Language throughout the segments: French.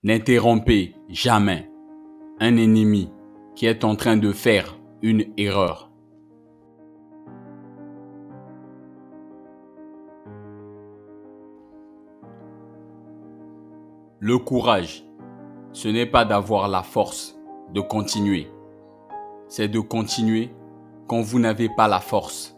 N'interrompez jamais un ennemi qui est en train de faire une erreur. Le courage, ce n'est pas d'avoir la force de continuer. C'est de continuer quand vous n'avez pas la force.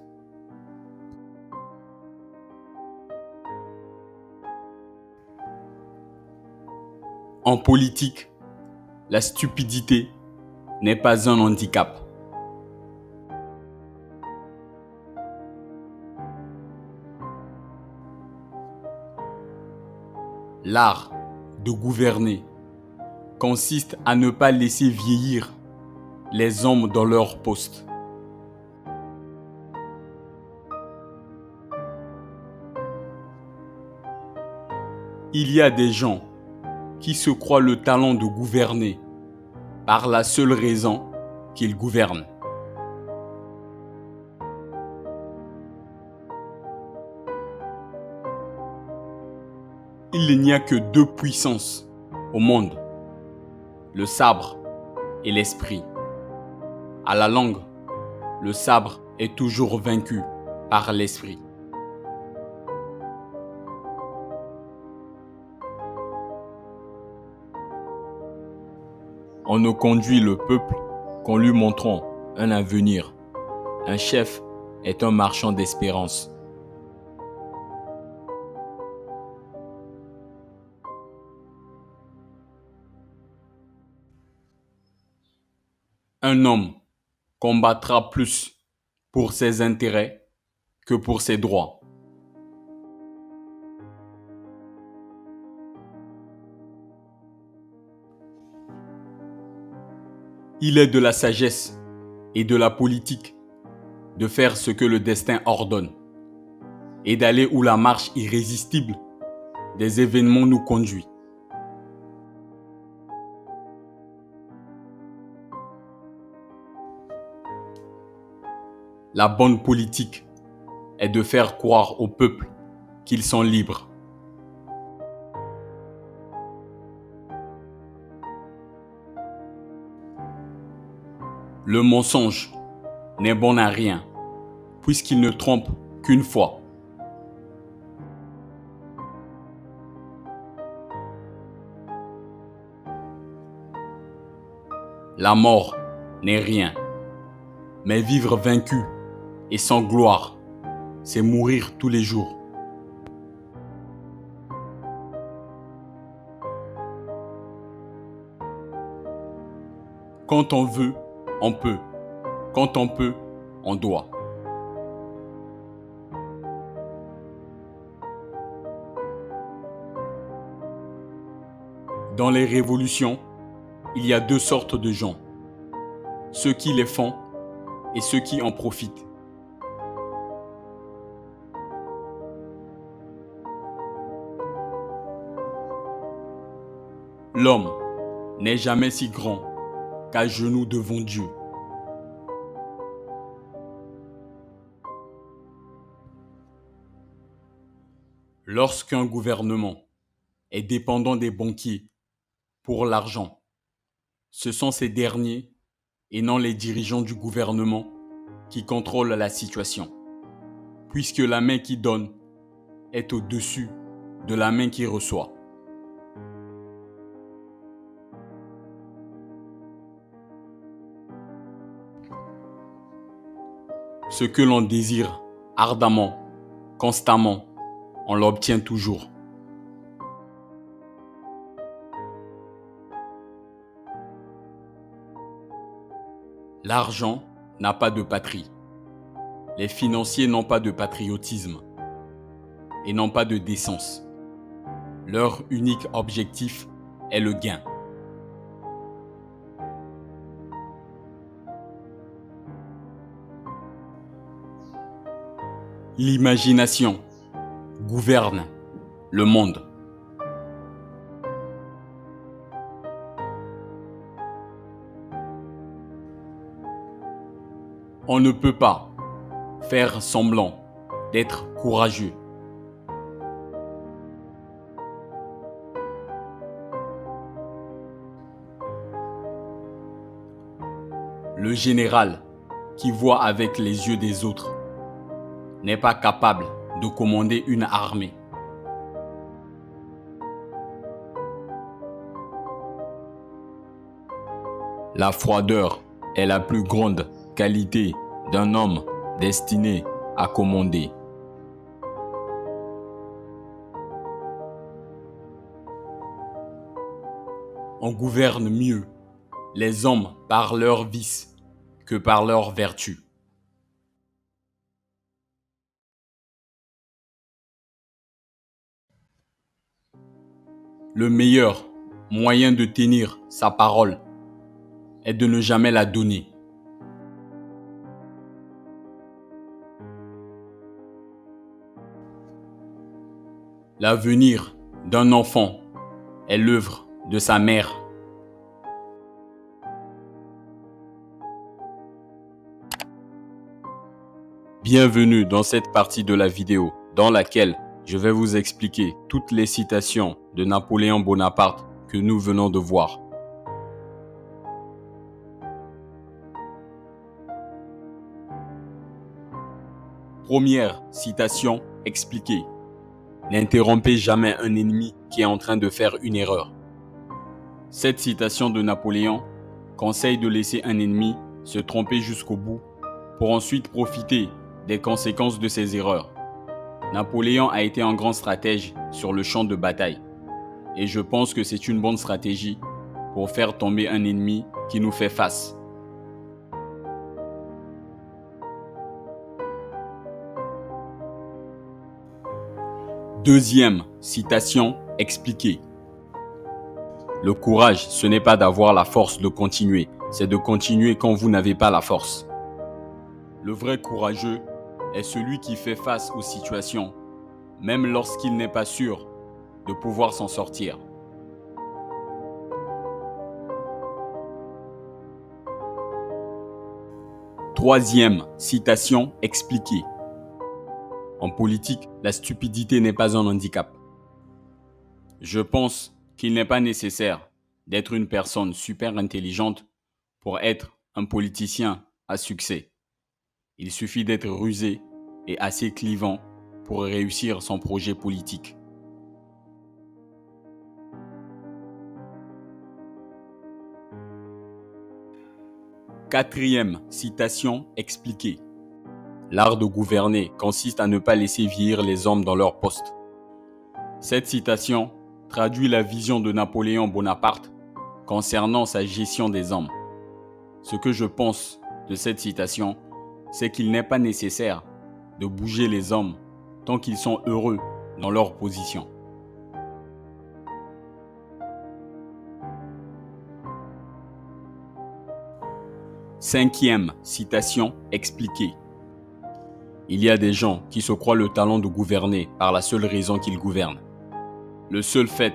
En politique, la stupidité n'est pas un handicap. L'art de gouverner consiste à ne pas laisser vieillir les hommes dans leur poste. Il y a des gens qui se croient le talent de gouverner par la seule raison qu'ils gouvernent. Il n'y a que deux puissances au monde, le sabre et l'esprit. À la longue, le sabre est toujours vaincu par l'esprit. On ne conduit le peuple qu'en lui montrant un avenir. Un chef est un marchand d'espérance. Un homme combattra plus pour ses intérêts que pour ses droits. Il est de la sagesse et de la politique de faire ce que le destin ordonne et d'aller où la marche irrésistible des événements nous conduit. La bonne politique est de faire croire au peuple qu'ils sont libres. Le mensonge n'est bon à rien, puisqu'il ne trompe qu'une fois. La mort n'est rien, mais vivre vaincu et sans gloire, c'est mourir tous les jours. Quand on veut, on peut. Quand on peut, on doit. Dans les révolutions, il y a deux sortes de gens. Ceux qui les font et ceux qui en profitent. L'homme n'est jamais si grand qu'à genoux devant Dieu. Lorsqu'un gouvernement est dépendant des banquiers pour l'argent, ce sont ces derniers et non les dirigeants du gouvernement qui contrôlent la situation, puisque la main qui donne est au-dessus de la main qui reçoit. Ce que l'on désire ardemment, constamment, on l'obtient toujours. L'argent n'a pas de patrie. Les financiers n'ont pas de patriotisme et n'ont pas de décence. Leur unique objectif est le gain. L'imagination gouverne le monde. On ne peut pas faire semblant d'être courageux. Le général, qui voit avec les yeux des autres, n'est pas capable de commander une armée. La froideur est la plus grande qualité d'un homme destiné à commander. On gouverne mieux les hommes par leurs vices que par leurs vertus. Le meilleur moyen de tenir sa parole est de ne jamais la donner. L'avenir d'un enfant est l'œuvre de sa mère. Bienvenue dans cette partie de la vidéo dans laquelle je vais vous expliquer toutes les citations de Napoléon Bonaparte que nous venons de voir. Première citation expliquée. N'interrompez jamais un ennemi qui est en train de faire une erreur. Cette citation de Napoléon conseille de laisser un ennemi se tromper jusqu'au bout pour ensuite profiter des conséquences de ses erreurs. Napoléon a été un grand stratège sur le champ de bataille et je pense que c'est une bonne stratégie pour faire tomber un ennemi qui nous fait face. Deuxième citation expliquée. Le courage, ce n'est pas d'avoir la force de continuer, c'est de continuer quand vous n'avez pas la force. Le vrai courageux est celui qui fait face aux situations, même lorsqu'il n'est pas sûr de pouvoir s'en sortir. Troisième citation expliquée. En politique, la stupidité n'est pas un handicap. Je pense qu'il n'est pas nécessaire d'être une personne super intelligente pour être un politicien à succès. Il suffit d'être rusé et assez clivant pour réussir son projet politique. Quatrième citation expliquée. L'art de gouverner consiste à ne pas laisser vieillir les hommes dans leur poste. Cette citation traduit la vision de Napoléon Bonaparte concernant sa gestion des hommes. Ce que je pense de cette citation, c'est qu'il n'est pas nécessaire de bouger les hommes tant qu'ils sont heureux dans leur position. Cinquième citation expliquée. Il y a des gens qui se croient le talent de gouverner par la seule raison qu'ils gouvernent. Le seul fait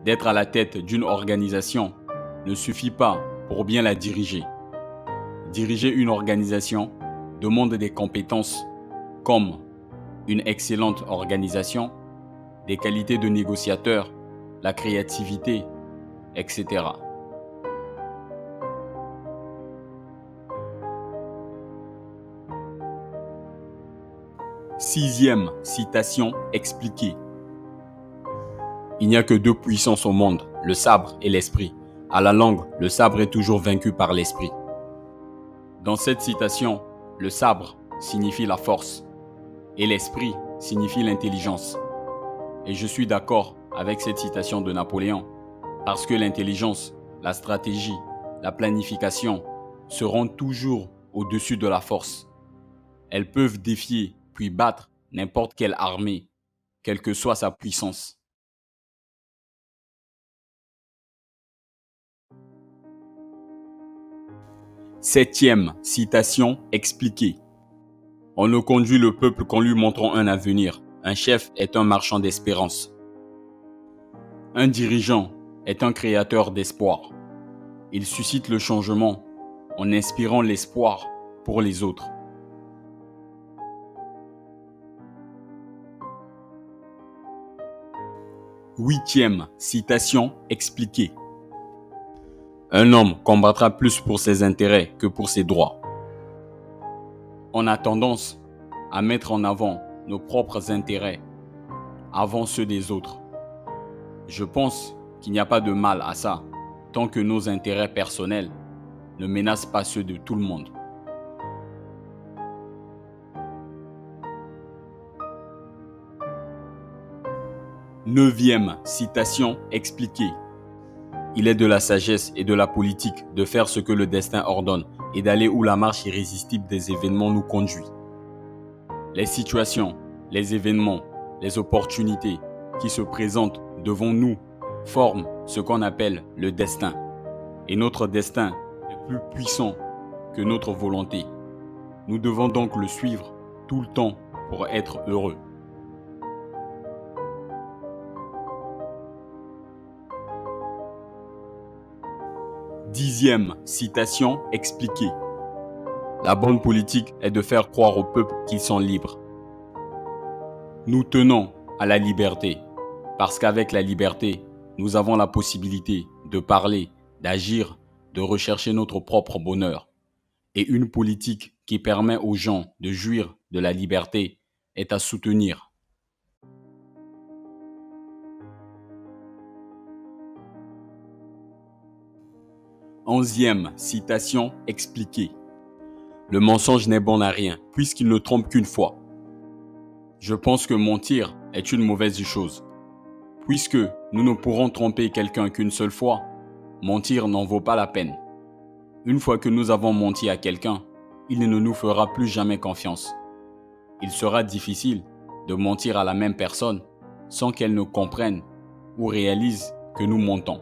d'être à la tête d'une organisation ne suffit pas pour bien la diriger. Diriger une organisation demande des compétences comme une excellente organisation, des qualités de négociateur, la créativité, etc. Sixième citation expliquée. Il n'y a que deux puissances au monde, le sabre et l'esprit. À la longue, le sabre est toujours vaincu par l'esprit. Dans cette citation, le sabre signifie la force et l'esprit signifie l'intelligence. Et je suis d'accord avec cette citation de Napoléon parce que l'intelligence, la stratégie, la planification seront toujours au-dessus de la force. Elles peuvent défier puis battre n'importe quelle armée, quelle que soit sa puissance. Septième citation expliquée. On ne conduit le peuple qu'en lui montrant un avenir. Un chef est un marchand d'espérance. Un dirigeant est un créateur d'espoir. Il suscite le changement en inspirant l'espoir pour les autres. Huitième citation expliquée. Un homme combattra plus pour ses intérêts que pour ses droits. On a tendance à mettre en avant nos propres intérêts avant ceux des autres. Je pense qu'il n'y a pas de mal à ça, tant que nos intérêts personnels ne menacent pas ceux de tout le monde. Neuvième citation expliquée. Il est de la sagesse et de la politique de faire ce que le destin ordonne et d'aller où la marche irrésistible des événements nous conduit. Les situations, les événements, les opportunités qui se présentent devant nous forment ce qu'on appelle le destin. Et notre destin est plus puissant que notre volonté. Nous devons donc le suivre tout le temps pour être heureux. Dixième citation expliquée. La bonne politique est de faire croire au peuple qu'ils sont libres. Nous tenons à la liberté, parce qu'avec la liberté, nous avons la possibilité de parler, d'agir, de rechercher notre propre bonheur. Et une politique qui permet aux gens de jouir de la liberté est à soutenir. Onzième citation expliquée. Le mensonge n'est bon à rien, puisqu'il ne trompe qu'une fois. Je pense que mentir est une mauvaise chose. Puisque nous ne pourrons tromper quelqu'un qu'une seule fois, mentir n'en vaut pas la peine. Une fois que nous avons menti à quelqu'un, il ne nous fera plus jamais confiance. Il sera difficile de mentir à la même personne sans qu'elle ne comprenne ou réalise que nous mentons.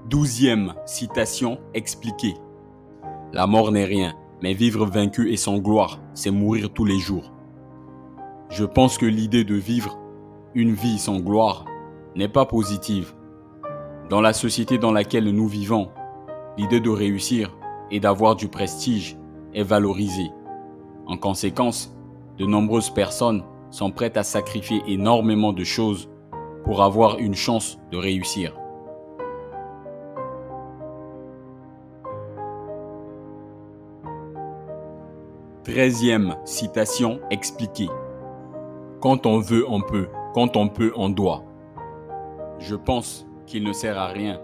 Douzième citation expliquée. La mort n'est rien, mais vivre vaincu et sans gloire, c'est mourir tous les jours. Je pense que l'idée de vivre une vie sans gloire n'est pas positive. Dans la société dans laquelle nous vivons, l'idée de réussir et d'avoir du prestige est valorisée. En conséquence, de nombreuses personnes sont prêtes à sacrifier énormément de choses pour avoir une chance de réussir. Treizième citation expliquée. Quand on veut, on peut. Quand on peut, on doit. Je pense qu'il ne sert à rien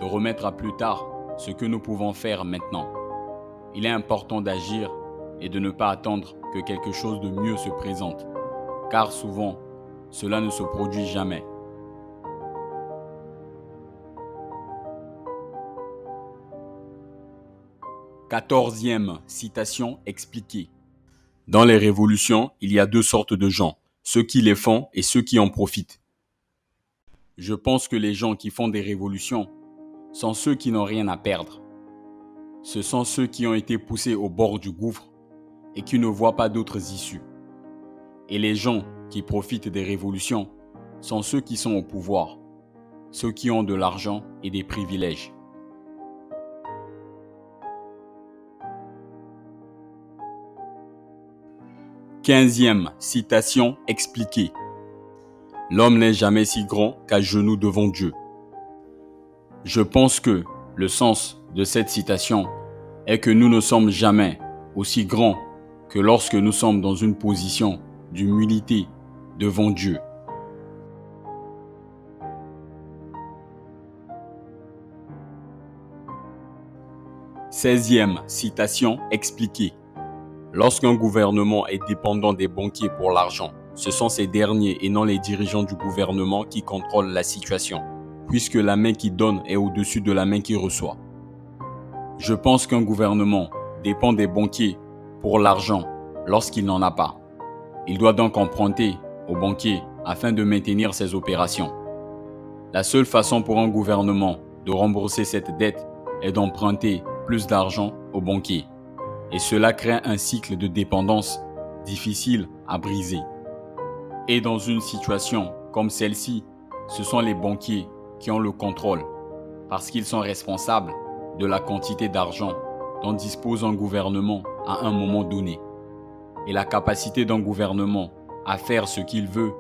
de remettre à plus tard ce que nous pouvons faire maintenant. Il est important d'agir et de ne pas attendre que quelque chose de mieux se présente, car souvent, cela ne se produit jamais. Quatorzième citation expliquée. Dans les révolutions, il y a deux sortes de gens, ceux qui les font et ceux qui en profitent. Je pense que les gens qui font des révolutions sont ceux qui n'ont rien à perdre. Ce sont ceux qui ont été poussés au bord du gouffre et qui ne voient pas d'autres issues. Et les gens qui profitent des révolutions sont ceux qui sont au pouvoir, ceux qui ont de l'argent et des privilèges. Quinzième citation expliquée. L'homme n'est jamais si grand qu'à genoux devant Dieu. Je pense que le sens de cette citation est que nous ne sommes jamais aussi grands que lorsque nous sommes dans une position d'humilité devant Dieu. Seizième citation expliquée. Lorsqu'un gouvernement est dépendant des banquiers pour l'argent, ce sont ces derniers et non les dirigeants du gouvernement qui contrôlent la situation, puisque la main qui donne est au-dessus de la main qui reçoit. Je pense qu'un gouvernement dépend des banquiers pour l'argent lorsqu'il n'en a pas. Il doit donc emprunter aux banquiers afin de maintenir ses opérations. La seule façon pour un gouvernement de rembourser cette dette est d'emprunter plus d'argent aux banquiers. Et cela crée un cycle de dépendance difficile à briser. Et dans une situation comme celle-ci, ce sont les banquiers qui ont le contrôle, parce qu'ils sont responsables de la quantité d'argent dont dispose un gouvernement à un moment donné. Et la capacité d'un gouvernement à faire ce qu'il veut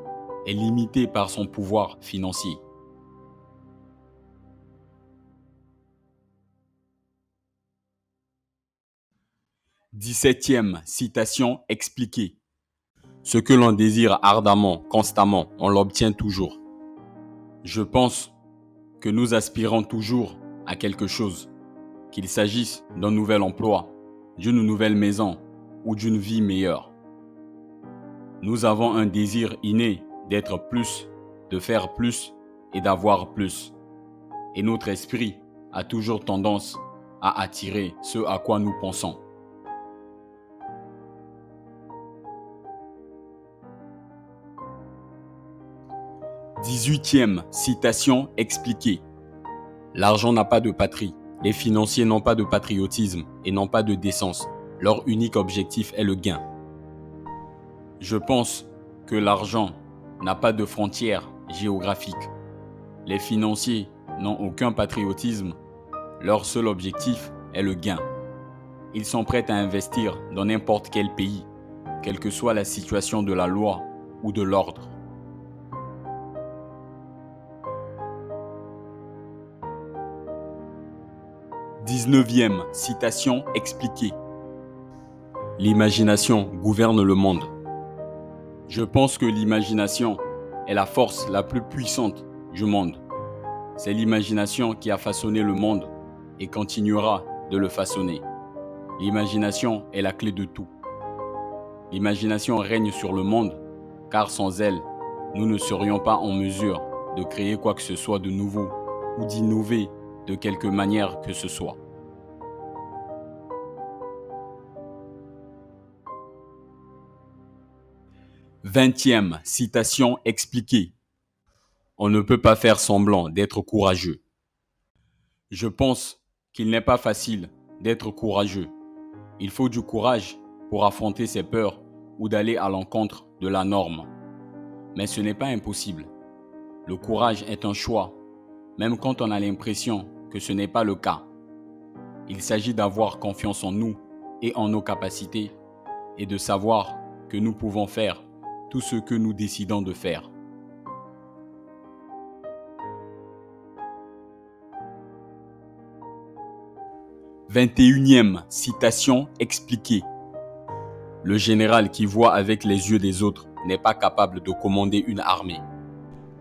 est limité par son pouvoir financier. Dix-septième citation expliquée. Ce que l'on désire ardemment, constamment, on l'obtient toujours. Je pense que nous aspirons toujours à quelque chose, qu'il s'agisse d'un nouvel emploi, d'une nouvelle maison ou d'une vie meilleure. Nous avons un désir inné d'être plus, de faire plus et d'avoir plus. Et notre esprit a toujours tendance à attirer ce à quoi nous pensons. Dix-huitième citation expliquée. L'argent n'a pas de patrie. Les financiers n'ont pas de patriotisme et n'ont pas de décence. Leur unique objectif est le gain. Je pense que l'argent n'a pas de frontières géographiques. Les financiers n'ont aucun patriotisme. Leur seul objectif est le gain. Ils sont prêts à investir dans n'importe quel pays, quelle que soit la situation de la loi ou de l'ordre. Dix-neuvième citation expliquée. L'imagination gouverne le monde. Je pense que l'imagination est la force la plus puissante du monde. C'est l'imagination qui a façonné le monde et continuera de le façonner. L'imagination est la clé de tout. L'imagination règne sur le monde, car sans elle, nous ne serions pas en mesure de créer quoi que ce soit de nouveau ou d'innover de quelque manière que ce soit. Vingtième citation expliquée. On ne peut pas faire semblant d'être courageux. Je pense qu'il n'est pas facile d'être courageux. Il faut du courage pour affronter ses peurs ou d'aller à l'encontre de la norme. Mais ce n'est pas impossible. Le courage est un choix, même quand on a l'impression que ce n'est pas le cas. Il s'agit d'avoir confiance en nous et en nos capacités et de savoir que nous pouvons faire tout ce que nous décidons de faire. Vingt-et-unième citation expliquée. Le général qui voit avec les yeux des autres n'est pas capable de commander une armée.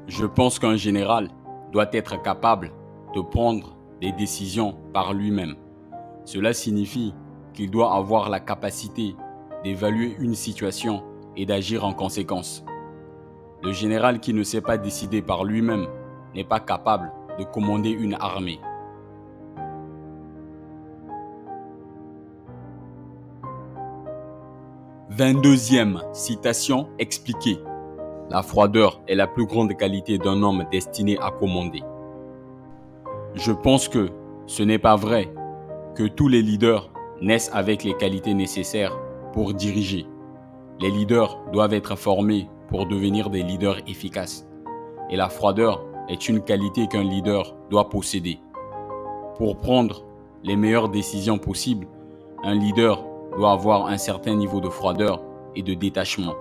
Je pense qu'un général doit être capable de prendre des décisions par lui-même. Cela signifie qu'il doit avoir la capacité d'évaluer une situation et d'agir en conséquence. Le général qui ne sait pas décider par lui-même n'est pas capable de commander une armée. Vingt-deuxième citation expliquée. La froideur est la plus grande qualité d'un homme destiné à commander. Je pense que ce n'est pas vrai que tous les leaders naissent avec les qualités nécessaires pour diriger. Les leaders doivent être formés pour devenir des leaders efficaces. Et la froideur est une qualité qu'un leader doit posséder. Pour prendre les meilleures décisions possibles, un leader doit avoir un certain niveau de froideur et de détachement.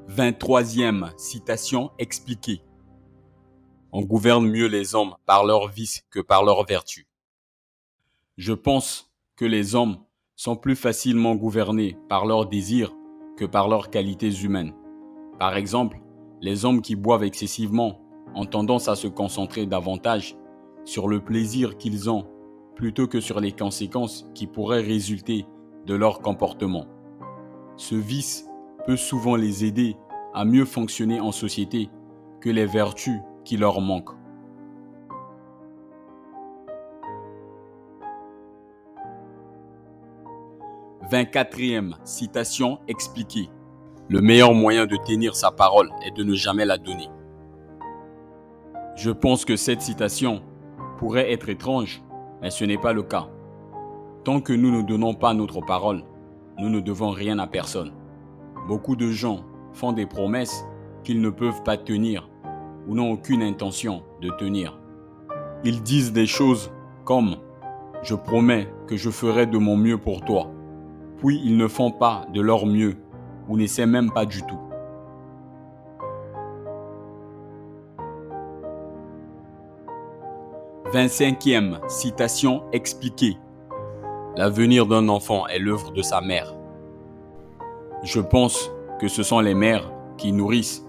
Vingt-troisième citation expliquée. On gouverne mieux les hommes par leurs vices que par leurs vertus. Je pense que les hommes sont plus facilement gouvernés par leurs désirs que par leurs qualités humaines. Par exemple, les hommes qui boivent excessivement ont tendance à se concentrer davantage sur le plaisir qu'ils ont plutôt que sur les conséquences qui pourraient résulter de leur comportement. Ce vice peut souvent les aider à mieux fonctionner en société que les vertus qui leur manquent. Vingt-quatrième citation expliquée. Le meilleur moyen de tenir sa parole est de ne jamais la donner. Je pense que cette citation pourrait être étrange, mais ce n'est pas le cas. Tant que nous ne donnons pas notre parole, nous ne devons rien à personne. Beaucoup de gens font des promesses qu'ils ne peuvent pas tenir ou n'ont aucune intention de tenir. Ils disent des choses comme « Je promets que je ferai de mon mieux pour toi ». puis ils ne font pas de leur mieux ou n'essaient même pas du tout. 25e citation expliquée. L'avenir d'un enfant est l'œuvre de sa mère. Je pense que ce sont les mères qui nourrissent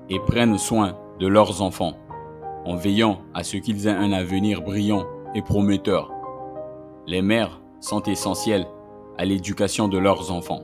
et prennent soin de leurs enfants, en veillant à ce qu'ils aient un avenir brillant et prometteur. Les mères sont essentielles à l'éducation de leurs enfants.